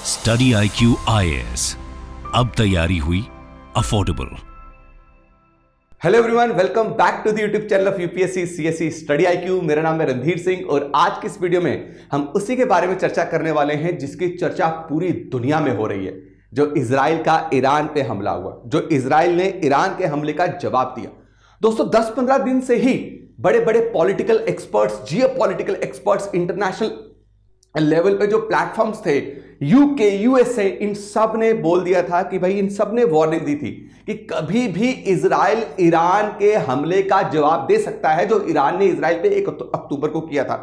Study IQ IAS, अब तैयारी हुई affordable. Hello everyone, welcome back to the YouTube channel of UPSC CSC study IQ। मेरा नाम है रणधीर सिंह और आज की इस वीडियो में हम उसी के बारे में चर्चा करने वाले हैं जिसकी चर्चा पूरी दुनिया में हो रही है, जो इजराइल का ईरान पे हमला हुआ, जो इजराइल ने ईरान के हमले का जवाब दिया। दोस्तों 10-15 दिन से ही बड़े बड़े political experts, geopolitical experts, international level पे जो प्लेटफॉर्म्स थे, यूके, यूएसए, इन सब ने बोल दिया था कि भाई, इन सब ने वार्निंग दी थी कि कभी भी इजराइल ईरान के हमले का जवाब दे सकता है, जो ईरान ने इजराइल पे 1 अक्टूबर को किया था।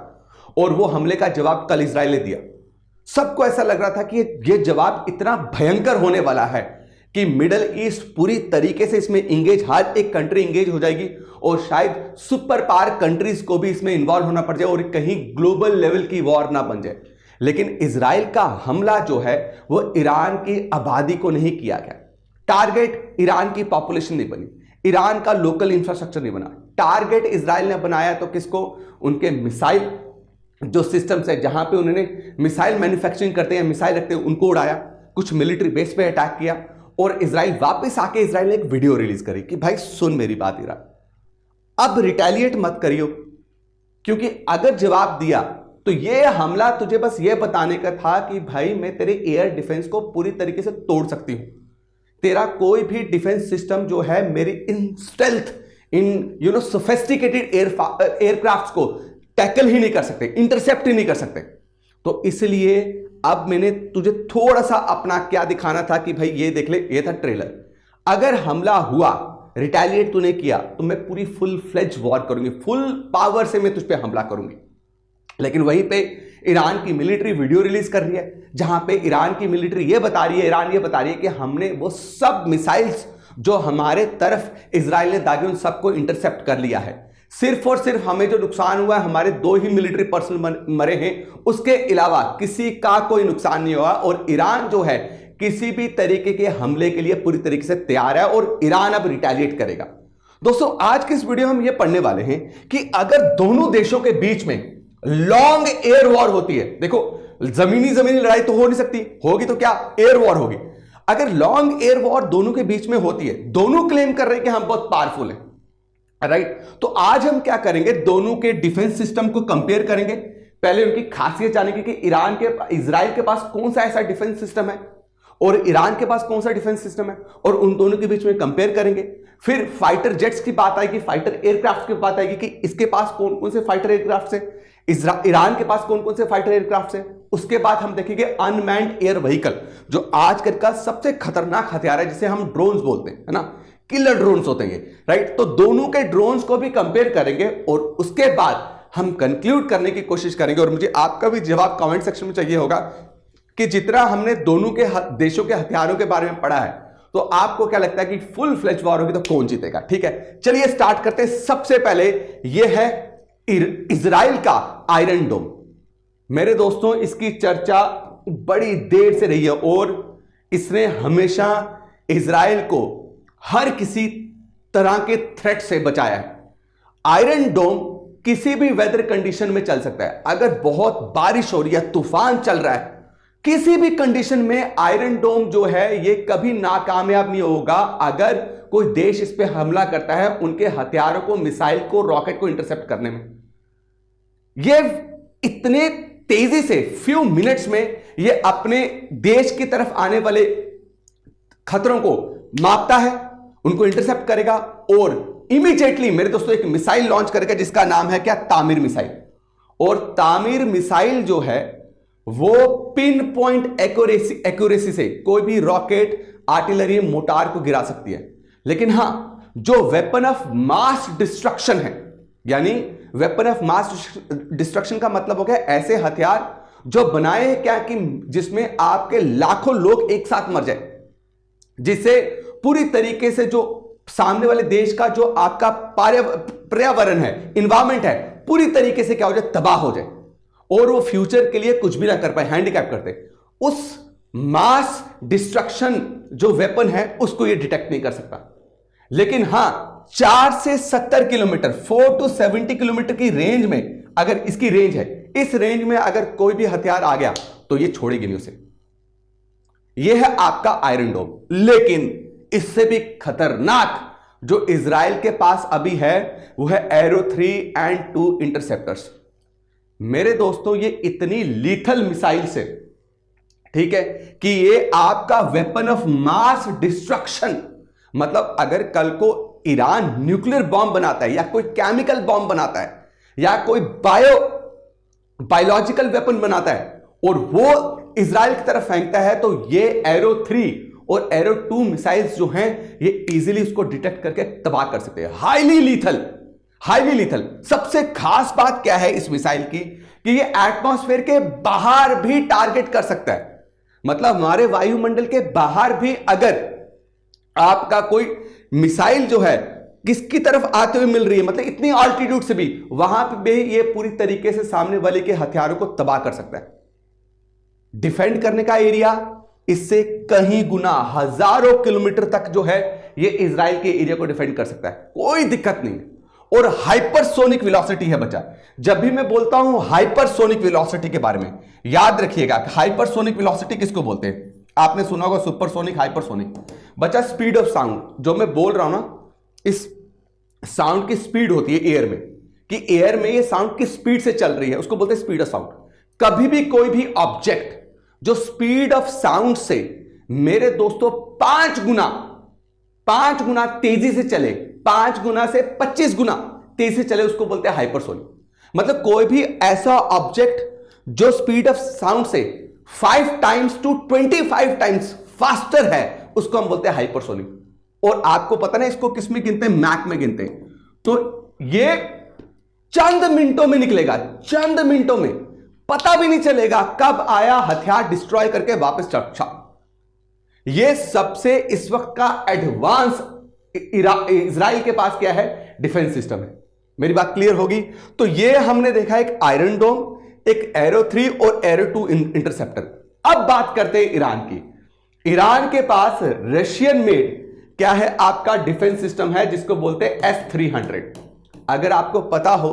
और वो हमले का जवाब कल इजराइल ने दिया। सबको ऐसा लग रहा था कि ये जवाब इतना भयंकर होने वाला है कि मिडल ईस्ट पूरी तरीके से इसमें इंगेज, हर एक कंट्री इंगेज हो जाएगी और शायद सुपर पावर कंट्रीज को भी इसमें इन्वॉल्व होना पड़ जाए और कहीं ग्लोबल लेवल की वॉर ना बन जाए। लेकिन इजराइल का हमला जो है वो ईरान की आबादी को नहीं किया गया। टारगेट ईरान की पॉपुलेशन नहीं बनी, ईरान का लोकल इंफ्रास्ट्रक्चर नहीं बना। टारगेट इजराइल ने बनाया तो किसको? उनके मिसाइल जो सिस्टम्स है, जहां पे उन्होंने मिसाइल मैन्युफैक्चरिंग करते हैं, मिसाइल रखते हैं, उनको उड़ाया। कुछ मिलिट्री बेस पे अटैक किया और इजराइल वापस आके इजराइल ने एक वीडियो रिलीज करी कि भाई सुन मेरी बात ईरान, अब रिटेलिएट मत करियो, क्योंकि अगर जवाब दिया तो यह हमला तुझे बस यह बताने का था कि भाई मैं तेरे एयर डिफेंस को पूरी तरीके से तोड़ सकती हूं। तेरा कोई भी डिफेंस सिस्टम जो है मेरी इन स्टेल्थ, इन सोफिस्टिकेटेड एयरक्राफ्ट्स को टैकल ही नहीं कर सकते, इंटरसेप्ट ही नहीं कर सकते। तो इसलिए अब मैंने तुझे थोड़ा सा अपना क्या दिखाना था कि भाई ये देख ले, ये था ट्रेलर। अगर हमला हुआ, रिटेलिएट तूने किया, तो मैं पूरी फुल फ्लेज वॉर करूंगी, फुल पावर से मैं तुझ पे हमला करूंगी। लेकिन वहीं पे ईरान की मिलिट्री वीडियो रिलीज कर रही है, जहां पे ईरान की मिलिट्री ये बता रही है, ईरान ये बता रही है कि हमने वो सब मिसाइल्स जो हमारे तरफ इजराइल ने दागे उन सबको इंटरसेप्ट कर लिया है। सिर्फ और सिर्फ हमें जो नुकसान हुआ है, हमारे 2 ही मिलिट्री पर्सनल मरे हैं, उसके अलावा किसी का कोई नुकसान नहीं हुआ। और ईरान जो है किसी भी तरीके के हमले के लिए पूरी तरीके से तैयार है और ईरान अब रिटेलिएट करेगा। दोस्तों आज के इस वीडियो में हम ये पढ़ने वाले हैं कि अगर दोनों देशों के बीच में लॉन्ग एयर वॉर होती है, देखो जमीनी लड़ाई तो हो नहीं सकती, होगी तो क्या एयर वॉर होगी। अगर लॉन्ग एयर वॉर दोनों के बीच में होती है, दोनों क्लेम कर रहे हैं कि हम बहुत पावरफुल हैं, राइट। तो आज हम क्या करेंगे, दोनों के डिफेंस सिस्टम को कंपेयर करेंगे। पहले उनकी खासियत जानेंगे कि इजराइल के पास कौन सा ऐसा डिफेंस सिस्टम है और ईरान के पास कौन सा डिफेंस सिस्टम है, और उन दोनों के बीच में कंपेयर करेंगे। फिर फाइटर जेट्स की बात आएगी, फाइटर एयरक्राफ्ट की बात आएगी कि इसके पास कौन कौन से फाइटर एयरक्राफ्ट है, ईरान के पास कौन कौन से फाइटर एयरक्राफ्ट है। उसके बाद हम देखेंगे अनमैन्ड एयर व्हीकल, जो आजकल का सबसे खतरनाक हथियार है, जिसे हम ड्रोन्स बोलते हैं, है ना, किलर ड्रोन्स होते हैं, राइट। तो दोनों के ड्रोन्स को भी कंपेयर करेंगे और उसके बाद हम कंक्लूड करने की कोशिश करेंगे। और मुझे आपका भी जवाब कमेंट सेक्शन में चाहिए होगा कि जितना हमने दोनों के देशों के हथियारों के बारे में पढ़ा है, तो आपको क्या लगता है कि फुल फ्लेज वॉर होगी तो कौन जीतेगा? ठीक है, चलिए स्टार्ट करते हैं। सबसे पहले यह है इजराइल का आयरन डोम। मेरे दोस्तों इसकी चर्चा बड़ी देर से रही है और इसने हमेशा इजराइल को हर किसी तरह के थ्रेट से बचाया है। आयरन डोम किसी भी वेदर कंडीशन में चल सकता है। अगर बहुत बारिश हो रही है, तूफान चल रहा है, किसी भी कंडीशन में आयरन डोम जो है ये कभी नाकामयाब नहीं होगा। अगर कोई देश इस पे हमला करता है, उनके हथियारों को, मिसाइल को, रॉकेट को इंटरसेप्ट करने में, ये इतने तेजी से फ्यू मिनट्स में ये अपने देश की तरफ आने वाले खतरों को मापता है, उनको इंटरसेप्ट करेगा और इमीडिएटली मेरे दोस्तों एक मिसाइल लॉन्च करेगा जिसका नाम है क्या? तामीर मिसाइल। और तामीर मिसाइल जो है वो पिन पॉइंट एक्यूरेसी से कोई भी रॉकेट, आर्टिलरी, मोटार को गिरा सकती है। लेकिन हां, जो वेपन ऑफ मास डिस्ट्रक्शन है, यानी वेपन ऑफ मास डिस्ट्रक्शन का मतलब हो गया ऐसे हथियार जो बनाए हैं क्या कि जिसमें आपके लाखों लोग एक साथ मर जाए, जिससे पूरी तरीके से जो सामने वाले देश का जो आपका पर्यावरण है, इन्वायरमेंट है, पूरी तरीके से क्या हो जाए? तबाह हो जाए और वो फ्यूचर के लिए कुछ भी ना कर पाए, हैंडीकैप करते। उस मास डिस्ट्रक्शन जो वेपन है उसको ये डिटेक्ट नहीं कर सकता। लेकिन हां, 4 से 70 किलोमीटर, 4 to 70 किलोमीटर की रेंज में, अगर इसकी रेंज है, इस रेंज में अगर कोई भी हथियार आ गया तो ये छोड़ेगी नहीं उसे। यह है आपका आयरन डोम। लेकिन इससे भी खतरनाक जो इजराइल के पास अभी है वो है एरो 3 एंड 2 इंटरसेप्टर्स। मेरे दोस्तों ये इतनी लीथल मिसाइल से, ठीक है, कि ये आपका वेपन ऑफ मास डिस्ट्रक्शन, मतलब अगर कल को ईरान न्यूक्लियर बॉम्ब बनाता है या कोई केमिकल बॉम्ब बनाता है या कोई बायोलॉजिकल वेपन बनाता है और वो इजराइल की तरफ फेंकता है, तो ये एरो 3 और एरो 2 मिसाइल्स जो हैं ये इजीली उसको डिटेक्ट करके तबाह कर सकते हैं। Highly lethal, highly lethal. सबसे खास बात क्या है इस मिसाइल की कि ये एटमॉस्फेयर के बाहर भी टारगेट कर सकता है। मतलब हमारे वायुमंडल के बाहर भी अगर आपका कोई मिसाइल जो है किसकी तरफ आते हुए मिल रही है, मतलब इतनी ऑल्टीट्यूड से भी, वहां पे भी ये पूरी तरीके से सामने वाले के हथियारों को तबाह कर सकता है। डिफेंड करने का एरिया इससे कहीं गुना, हजारों किलोमीटर तक जो है ये इजराइल के एरिया को डिफेंड कर सकता है, कोई दिक्कत नहीं। और हाइपरसोनिक वेलोसिटी है बच्चा। जब भी मैं बोलता हूं हाइपरसोनिक वेलोसिटी के बारे में, याद रखिएगा हाइपरसोनिक वेलोसिटी किसको बोलते हैं। आपने सुना होगा सुपरसोनिक, हाइपरसोनिक। बच्चा स्पीड ऑफ साउंड जो मैं बोल रहा हूं ना, इस साउंड की स्पीड होती है एयर में, कि एयर में ये साउंड किस स्पीड से चल रही है, उसको बोलते हैं स्पीड ऑफ साउंड। कभी भी कोई भी ऑब्जेक्ट जो स्पीड ऑफ साउंड से मेरे दोस्तों 5 गुना तेजी से चले, 5 गुना से 25 गुना तेजी से चले, उसको बोलते हैं हाइपरसोनिक। मतलब कोई भी ऐसा ऑब्जेक्ट जो स्पीड ऑफ साउंड से 5 टाइम्स टू 25 टाइम्स फास्टर है, उसको हम बोलते हैं हाइपरसोनिक। और आपको पता ना इसको किस में गिनते हैं, मैक में गिनते हैं। तो ये चंद मिनटों में निकलेगा, चंद मिनटों में, पता भी नहीं चलेगा कब आया, हथियार डिस्ट्रॉय करके वापस चढ़ा। ये सबसे इस वक्त का एडवांस इजराइल के पास क्या है, डिफेंस सिस्टम है। मेरी बात क्लियर होगी। तो ये हमने देखा एक आयरन डोम, एक एरो 3 और एरो 2 इंटरसेप्टर। अब बात करते हैं ईरान की। ईरान के पास रशियन मेड क्या है, आपका डिफेंस सिस्टम है जिसको बोलते हैं S-300। अगर आपको पता हो,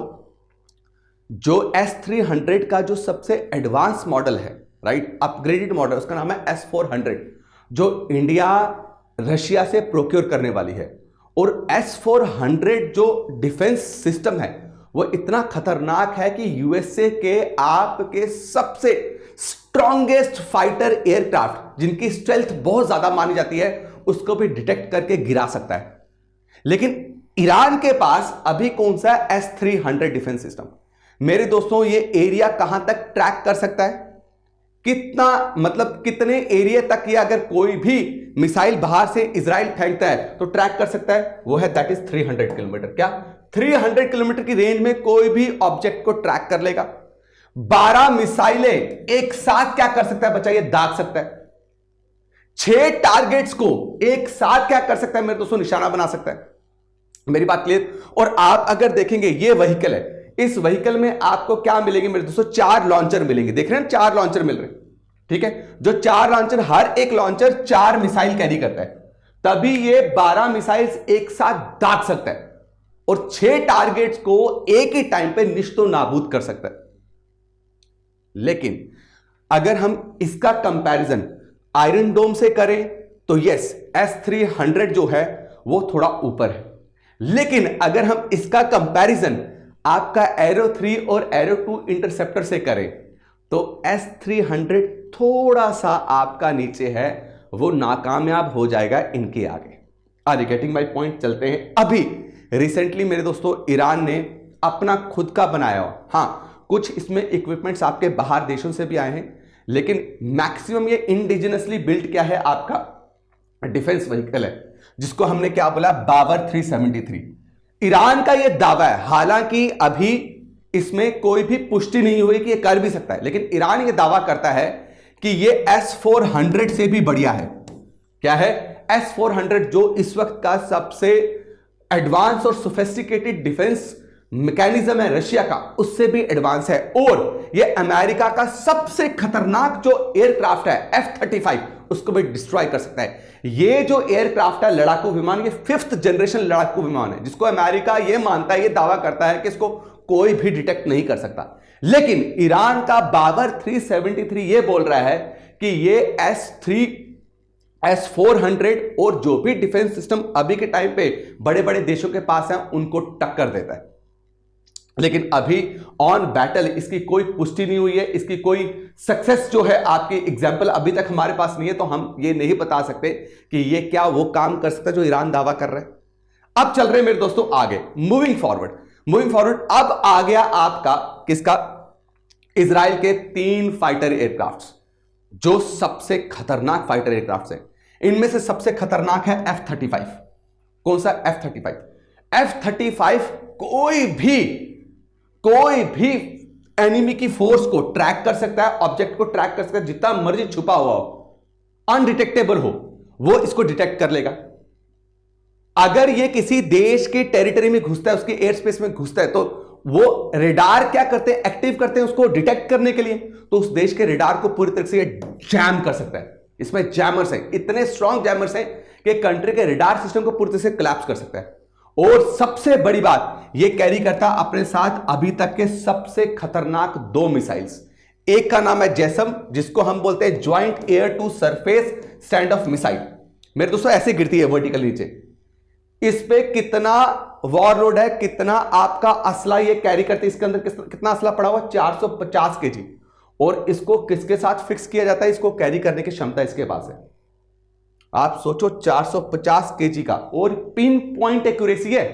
जो S-300 का जो सबसे एडवांस मॉडल है, राइट, अपग्रेडेड मॉडल, उसका नाम है S-400, जो इंडिया रशिया से प्रोक्योर करने वाली है। और S-400 जो डिफेंस सिस्टम है वो इतना खतरनाक है कि यूएसए के आपके सबसे स्ट्रॉन्गेस्ट फाइटर एयरक्राफ्ट, जिनकी स्ट्रेंथ बहुत ज्यादा मानी जाती है, उसको भी डिटेक्ट करके गिरा सकता है। लेकिन ईरान के पास अभी कौन सा है, S-300 डिफेंस सिस्टम। मेरे दोस्तों ये एरिया कहां तक ट्रैक कर सकता है, कितना, मतलब कितने एरिया तक ये अगर कोई भी मिसाइल बाहर से इजराइल फेंकता है तो ट्रैक कर सकता है, वो है दैट इज 300 किलोमीटर। क्या 300 किलोमीटर की रेंज में कोई भी ऑब्जेक्ट को ट्रैक कर लेगा। 12 मिसाइलें एक साथ क्या कर सकता है बच्चा, ये दाग सकता है। 6 टारगेट्स को एक साथ क्या कर सकता है मेरे दोस्तों, निशाना बना सकता है। मेरी बात क्लियर। और आप अगर देखेंगे ये व्हीकल है, इस व्हीकल में आपको क्या मिलेंगे मेरे दोस्तों, 4 लॉन्चर मिलेंगे। देख रहे हैं 4 लॉन्चर मिल रहे हैं, ठीक है। जो 4 लॉन्चर, हर एक लॉन्चर 4 मिसाइल कैरी करता है, तभी ये 12 मिसाइल्स एक साथ दाग सकता है और 6 टारगेट्स को एक ही टाइम पे निश्तो नाबूद कर सकता है। लेकिन अगर हम इसका कंपैरिजन आयरन डोम से करें तो यस, S-300 जो है वो थोड़ा ऊपर है। लेकिन अगर हम इसका कंपैरिजन आपका एरो 3 और एरो 2 इंटरसेप्टर से करें तो S-300 थोड़ा सा आपका नीचे है, वो नाकामयाब हो जाएगा इनके आगे। Are you getting my point. चलते हैं। अभी रिसेंटली मेरे दोस्तों ईरान ने अपना खुद का बनाया हो, हाँ कुछ इसमें इक्विपमेंट्स आपके बाहर देशों से भी आए हैं, लेकिन मैक्सिमम ये इंडिजिनसली बिल्ट क्या है, आपका डिफेंस व्हीकल है, जिसको हमने क्या बोला, बावर 373। ईरान का ये दावा है, हालांकि अभी इसमें कोई भी पुष्टि नहीं हुई कि ये कर भी सकता है, लेकिन ईरान ये दावा करता है कि ये S-400 से भी बढ़िया है। क्या है, S-400 जो इस वक्त का सबसे एडवांस और सोफिस्टिकेटेड डिफेंस मैकेनिज्म है रशिया का, उससे भी एडवांस है। और ये अमेरिका का सबसे खतरनाक जो एयरक्राफ्ट है F-35, उसको भी डिस्ट्रॉय कर सकता है। ये जो एयरक्राफ्ट है, लड़ाकू विमान, ये 5th जनरेशन लड़ाकू विमान है, जिसको अमेरिका ये मानता है, ये दावा करता है कि इसको कोई भी डिटेक्ट नहीं कर सकता। लेकिन ईरान का बावर 373 ये बोल रहा है कि ये S-400 और जो भी डिफेंस सिस्टम अभी के टाइम पे बड़े बड़े देशों के पास है उनको टक्कर देता है। लेकिन अभी ऑन बैटल इसकी कोई पुष्टि नहीं हुई है, इसकी कोई सक्सेस जो है आपकी एग्जांपल अभी तक हमारे पास नहीं है, तो हम ये नहीं बता सकते कि ये क्या वो काम कर सकता है जो ईरान दावा कर रहा है। अब चल रहे मेरे दोस्तों आगे, मूविंग फॉरवर्ड अब आ गया आपका किसका, इजराइल के 3 फाइटर एयरक्राफ्ट्स जो सबसे खतरनाक फाइटर एयरक्राफ्ट्स हैं। इनमें से सबसे खतरनाक है F-35। कौन सा? F-35 कोई भी एनिमी की फोर्स को ट्रैक कर सकता है, ऑब्जेक्ट को ट्रैक कर सकता है, जितना मर्जी छुपा हुआ हो, अनडिटेक्टेबल हो, वो इसको डिटेक्ट कर लेगा। अगर ये किसी देश के टेरिटरी में घुसता है, उसके एयर स्पेस में घुसता है, तो वो रेडार क्या करते हैं, एक्टिव करते हैं उसको डिटेक्ट करने के लिए, तो उस देश के रेडार को पूरी तरह से जैम कर सकता है। इसमें जैमर्स हैं, इतने स्ट्रॉन्ग जैमर्स हैं कि कंट्री के रेडार सिस्टम को पूरी तरह से कोलैप्स कर सकता है। और सबसे बड़ी बात, ये कैरी करता अपने साथ अभी तक के सबसे खतरनाक 2 मिसाइल्स। एक का नाम है जैसम, जिसको हम बोलते हैं joint air to surface stand off missile. मेरे दोस्तों ऐसे गिरती है वर्टिकल नीचे। इस पे कितना वॉरलोड है, कितना आपका असला ये कैरी करते हैं, इसके अंदर कितना असला पड़ा हुआ, 450 केजी। और इसको किसके साथ फिक्स किया जाता है, इसको कैरी करने की क्षमता इसके पास है। आप सोचो 450 केजी का, और पिन पॉइंट एक्यूरेसी है,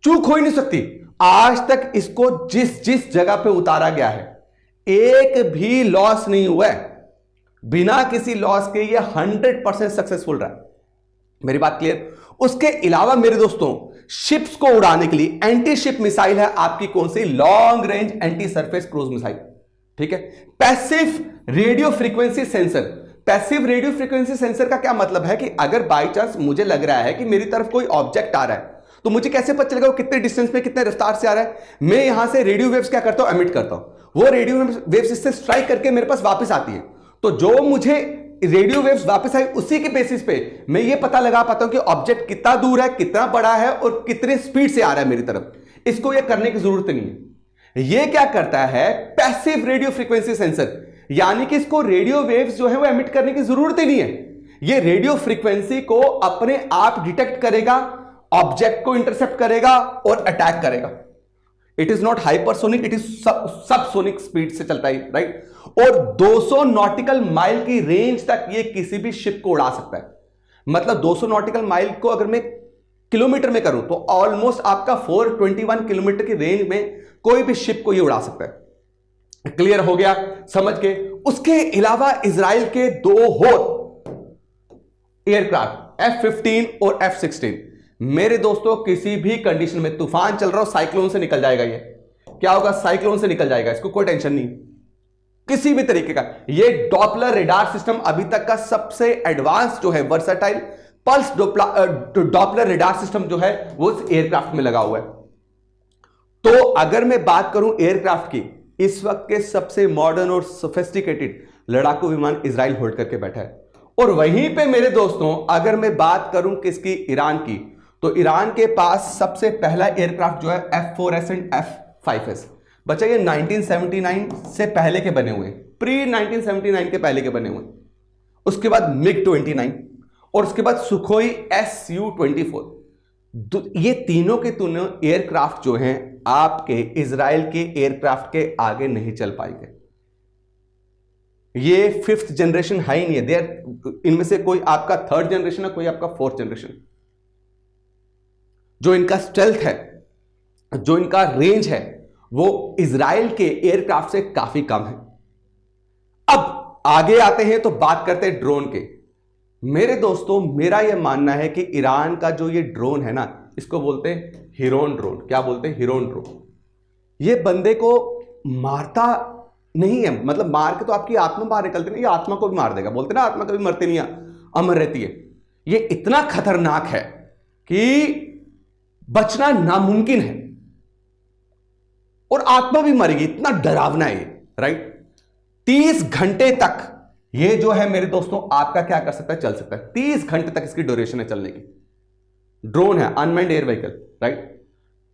चूक हो ही नहीं सकती। आज तक इसको जिस जगह पे उतारा गया है एक भी लॉस नहीं हुआ है, बिना किसी लॉस के ये 100% सक्सेसफुल रहा है। मेरी बात क्लियर? उसके अलावा मेरे दोस्तों शिप्स को उड़ाने के लिए एंटी शिप मिसाइल है आपकी, कौन सी? Long range anti surface cruise missile. ठीक है। Passive radio frequency sensor. Passive radio frequency sensor का क्या मतलब है कि अगर बाई चांस मुझे लग रहा है कि मेरी तरफ कोई ऑब्जेक्ट आ रहा है, तो मुझे कैसे पता चलेगा वो कितने डिस्टेंस में, कितने रफ्तार से आ रहा है? मैं यहां से रेडियो वेव्स क्या करता हूं, एमिट करता हूं। वो रेडियो वेव्स इससे स्ट्राइक करके मेरे पास वापस आती है। तो जो मुझे रेडियो वेव्स वापस आई, उसी के बेसिस पे मैं ये पता लगा पाता हूं कि ऑब्जेक्ट कितना दूर है, कितना बड़ा है और कितने स्पीड से आ रहा है मेरी तरफ। इसको ये करने की जरूरत नहीं है। ये क्या करता है? पैसिव रेडियो फ्रीक्वेंसी सेंसर, यानी कि इसको रेडियो वेव्स जो है वो एमिट करने की जरूरत ही नहीं है। ये रेडियो फ्रीक्वेंसी को अपने आप डिटेक्ट करेगा, ऑब्जेक्ट को इंटरसेप्ट करेगा और अटैक करेगा। It is not hypersonic, it is subsonic speed से चलता है, राइट। और 200 नॉटिकल माइल की रेंज तक ये किसी भी शिप को उड़ा सकता है। मतलब 200 नॉटिकल माइल को अगर मैं किलोमीटर में करूं तो ऑलमोस्ट आपका 421 किलोमीटर की रेंज में कोई भी शिप को ये उड़ा सकता है। क्लियर हो गया? समझ के? उसके अलावा इजराइल के 2 और एयरक्राफ्ट F-15 और F-16, मेरे दोस्तों किसी भी कंडीशन में, तूफान चल रहा हो, साइक्लोन से निकल जाएगा। ये क्या होगा? साइक्लोन से निकल जाएगा, इसको कोई टेंशन नहीं किसी भी तरीके का। ये डॉपलर रेडार सिस्टम अभी तक का सबसे एडवांस जो है versatile pulse Doppler radar system जो है वो इस एयरक्राफ्ट में लगा हुआ है। तो अगर मैं बात करूं एयरक्राफ्ट की, इस वक्त के सबसे मॉडर्न और सोफिस्टिकेटेड लड़ाकू विमान इजराइल होल्ड करके बैठा है। और वहीं पे मेरे दोस्तों अगर मैं बात करूं किसकी? ईरान की, तो ईरान के पास सबसे पहला एयरक्राफ्ट जो है F-4S एंड F-5S। बच्चा ये 1979 से पहले के बने हुए, प्री 1979 के पहले के बने हुए। उसके बाद MiG-29 और उसके बाद सुखोई Su-24। ये तीनों के तीनों एयरक्राफ्ट जो हैं आपके इजराइल के एयरक्राफ्ट के आगे नहीं चल पाएंगे। ये 5th जनरेशन है ही नहीं है। इनमें से कोई आपका 3rd जनरेशन है, कोई आपका 4th जनरेशन। जो इनका स्टेल्थ है, जो इनका रेंज है, वो इजराइल के एयरक्राफ्ट से काफी कम है। अब आगे आते हैं तो बात करते हैं ड्रोन के। मेरे दोस्तों मेरा यह मानना है कि ईरान का जो ये ड्रोन है ना, इसको बोलते हैं हिरोन ड्रोन। क्या बोलते हैं? Heron drone. ये बंदे को मारता नहीं है, मतलब मार के तो आपकी आत्मा बाहर निकलती नहीं, ये आत्मा को भी मार देगा। बोलते ना आत्मा कभी मरती नहीं है, अमर रहती है। ये इतना खतरनाक है कि बचना नामुमकिन है, और आत्मा भी मरेगी, इतना डरावना है ये, राइट। 30 घंटे तक ये जो है मेरे दोस्तों आपका क्या कर सकता है? चल सकता है। 30 घंटे तक इसकी ड्यूरेशन है चलने की। ड्रोन है, अनमैन्ड एयर व्हीकल, राइट।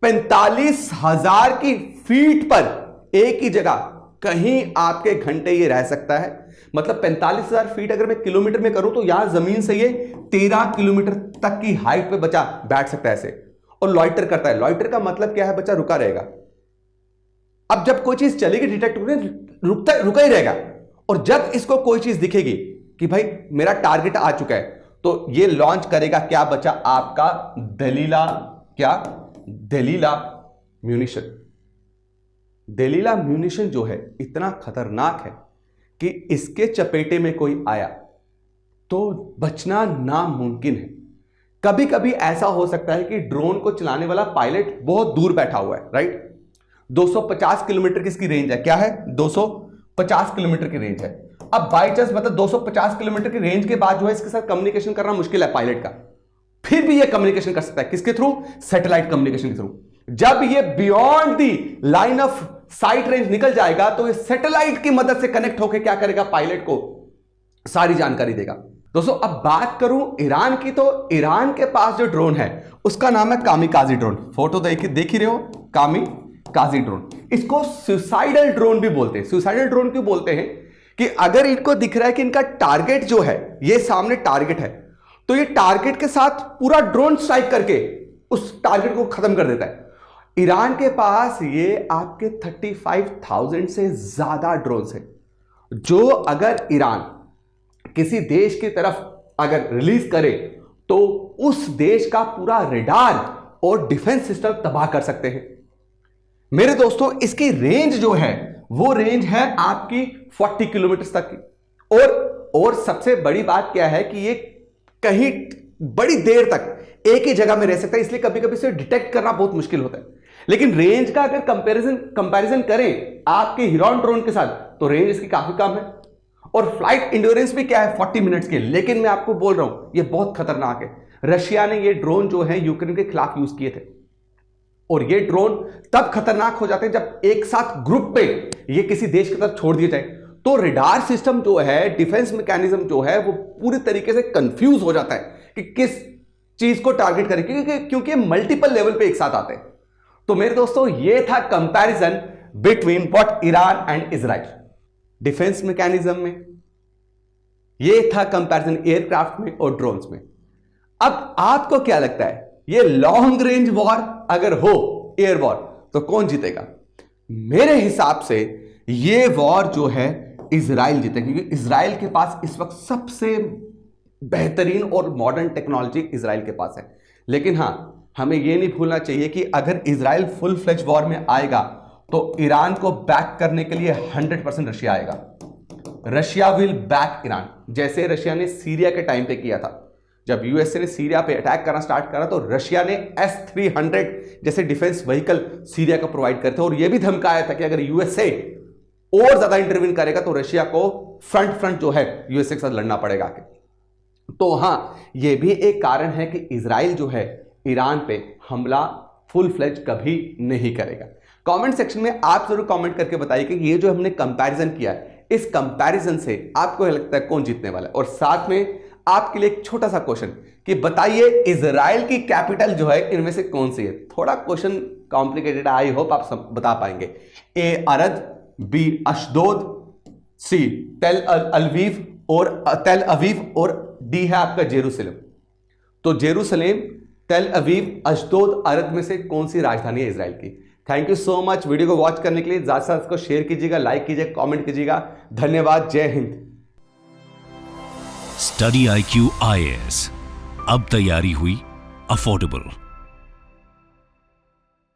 45,000 की फीट पर एक ही जगह कहीं आपके घंटे ये रह सकता है। मतलब 45,000 फीट अगर मैं किलोमीटर में करूं तो यहां जमीन से ये 13 किलोमीटर तक की हाइट पे बच्चा बैठ सकता है ऐसे, और लॉइटर करता है। लॉइटर का मतलब क्या है, बच्चा रुका रहेगा। अब जब कोई चीज चलेगी डिटेक्ट रुका ही रहेगा, और जब इसको कोई चीज दिखेगी कि भाई मेरा टारगेट आ चुका है, तो ये लॉन्च करेगा क्या बच्चा, आपका दलीला, क्या दलीला म्यूनिशन। दलीला म्यूनिशन जो है इतना खतरनाक है कि इसके चपेटे में कोई आया तो बचना नामुमकिन है। कभी कभी ऐसा हो सकता है कि ड्रोन को चलाने वाला पायलट बहुत दूर बैठा हुआ है, राइट। 250 किलोमीटर की इसकी रेंज है, क्या है, 250 किलोमीटर की रेंज है। अब बाई चांस मतलब 250 किलोमीटर की रेंज के बाद जो है इसके साथ कम्युनिकेशन करना मुश्किल है पायलट का, फिर भी यह कम्युनिकेशन कर सकता है, किसके थ्रू, सैटेलाइट कम्युनिकेशन के थ्रू। जब ये beyond the line of site range निकल जाएगा तो ये सैटेलाइट की मदद से कनेक्ट होकर क्या करेगा, पायलट को सारी जानकारी देगा। दोस्तों अब बात करूं ईरान की, तो ईरान के पास जो ड्रोन है उसका नाम है कामिकाजी ड्रोन। फोटो देख ही रहे हो, कामिकाजी ड्रोन। इसको सुसाइडल ड्रोन भी बोलते हैं। सुसाइडल ड्रोन क्यों बोलते हैं कि अगर इनको दिख रहा है कि इनका टारगेट जो है, ये सामने टारगेट है, तो ये टारगेट के साथ पूरा ड्रोन स्ट्राइक करके उस टारगेट को खत्म कर देता है। ईरान के पास ये आपके 35,000 से ज्यादा ड्रोन्स हैं, जो अगर ईरान किसी देश की तरफ अगर रिलीज करे तो उस देश का पूरा रडार और डिफेंस सिस्टम तबाह कर सकते हैं। मेरे दोस्तों इसकी रेंज जो है वो रेंज है आपकी 40 किलोमीटर तक की। और सबसे बड़ी बात क्या है कि ये कहीं बड़ी देर तक एक ही जगह में रह सकता है, इसलिए कभी कभी इसे डिटेक्ट करना बहुत मुश्किल होता है। लेकिन रेंज का अगर कंपैरिजन करें आपके हिरॉन ड्रोन के साथ, तो रेंज इसकी काफी कम है, और फ्लाइट इंड्योरेंस भी क्या है, 40 मिनट्स के। लेकिन मैं आपको बोल रहा हूं ये बहुत खतरनाक है। रशिया ने ये ड्रोन जो है यूक्रेन के खिलाफ यूज किए थे, और ये ड्रोन तब खतरनाक हो जाते हैं जब एक साथ ग्रुप पे ये किसी देश की तरफ छोड़ दिए जाए, तो रडार सिस्टम जो है, डिफेंस मैकेनिज्म जो है, वो पूरी तरीके से कंफ्यूज हो जाता है कि किस चीज को टारगेट करें, क्योंकि मल्टीपल लेवल पे एक साथ आते हैं। तो मेरे दोस्तों ये था comparison between what Iran and Israel defence mechanism में। ये था कंपैरिजन एयरक्राफ्ट में और ड्रोन्स में। अब आपको क्या लगता है, ये लॉन्ग रेंज वॉर अगर हो, एयर वॉर, तो कौन जीतेगा? मेरे हिसाब से ये वॉर जो है इजराइल जीतेगा, क्योंकि इजराइल के पास इस वक्त सबसे बेहतरीन और मॉडर्न टेक्नोलॉजी इजराइल के पास है। लेकिन हां, हमें यह नहीं भूलना चाहिए कि अगर इजराइल फुल फ्लेज वॉर में आएगा तो ईरान को बैक करने के लिए 100% रशिया आएगा। रशिया विल बैक ईरान, जैसे रशिया ने सीरिया के टाइम पे किया था। जब यूएसए ने सीरिया पे अटैक करना स्टार्ट करा तो रशिया ने S-300 जैसे डिफेंस व्हीकल सीरिया को प्रोवाइड करते, और यह भी धमकाया था कि अगर यूएसए और ज्यादा इंटरवीन करेगा तो रशिया को फ्रंट जो है यूएसए के साथ लड़ना पड़ेगा आगे। तो हां, यह भी एक कारण है कि इजराइल जो है ईरान पे हमला फुल फ्लेज कभी नहीं करेगा। कमेंट सेक्शन में आप जरूर कमेंट करके बताइए कि ये जो हमने कंपैरिजन किया है, इस कंपैरिजन से आपको लगता है कौन जीतने वाला है। और साथ में आपके लिए एक छोटा सा क्वेश्चन कि बताइए इजराइल की कैपिटल जो है इनमें से कौन सी है। थोड़ा क्वेश्चन कॉम्प्लिकेटेड, आई होप आप सब बता पाएंगे। ए अरद, बी अशदोद, सी तेल अवीव और डी है आपका जेरूसलम। तो जेरूसलम, तेल अवीव, अशदोद, अरद में से कौन सी राजधानी है इजराइल की? Thank you so much video को वॉच करने के लिए। ज्यादा से ज्यादा इसको शेयर कीजिएगा, लाइक कीजिएगा, कमेंट कीजिएगा। धन्यवाद, जय हिंद। स्टडी IQ IAS, अब तैयारी हुई अफोर्डेबल।